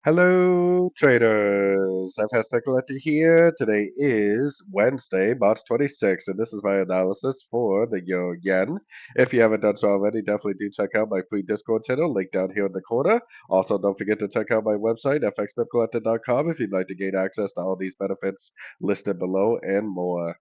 Hello, traders. FX Pip Collector here. Today is Wednesday, March 26th, and this is my analysis for the Euro Yen. If you haven't done so already, definitely do check out my free Discord channel, link down here in the corner. Also, don't forget to check out my website, fxpipcollector.com, if you'd like to gain access to all these benefits listed below and more.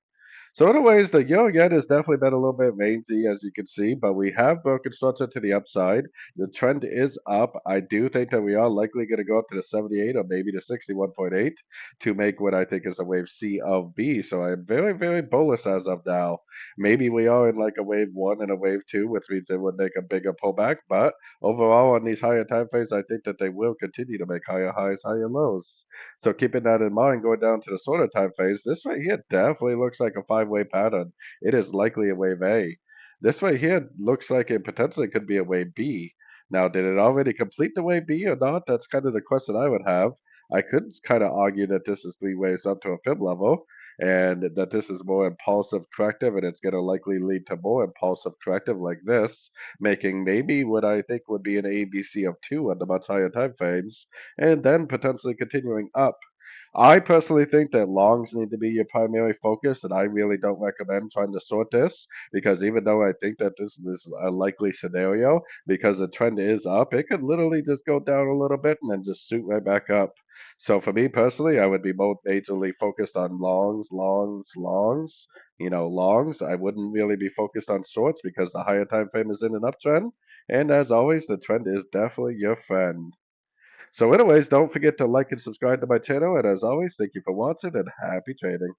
So anyways, the euro yen has definitely been a little bit rangy, as you can see, but we have broken structure to the upside. The trend is up. I do think that we are likely going to go up to the 78 or maybe the 61.8 to make what I think is a wave C of B. So I'm very, very bullish as of now. Maybe we are in like a wave one and a wave two, which means it would make a bigger pullback. But overall, on these higher time frames, I think that they will continue to make higher highs, higher lows. So keeping that in mind, going down to the shorter time phase, this right here definitely looks like a five-way pattern. It is likely a wave A. This right here looks like it potentially could be a wave B. Now, did it already complete the wave B or not? That's kind of the question I would have. I could kind of argue that this is three waves up to a fib level and that this is more impulsive corrective and it's going to likely lead to more impulsive corrective like this, making maybe what I think would be an ABC of two on the much higher time frames and then potentially continuing up. I personally think that longs need to be your primary focus, and I really don't recommend trying to sort this because even though I think that this is a likely scenario, because the trend is up, it could literally just go down a little bit and then just shoot right back up. So for me personally, I would be more majorly focused on longs, longs, longs. Longs. I wouldn't really be focused on shorts because the higher time frame is in an uptrend. And as always, the trend is definitely your friend. So anyways, don't forget to like and subscribe to my channel. And as always, thank you for watching and happy trading.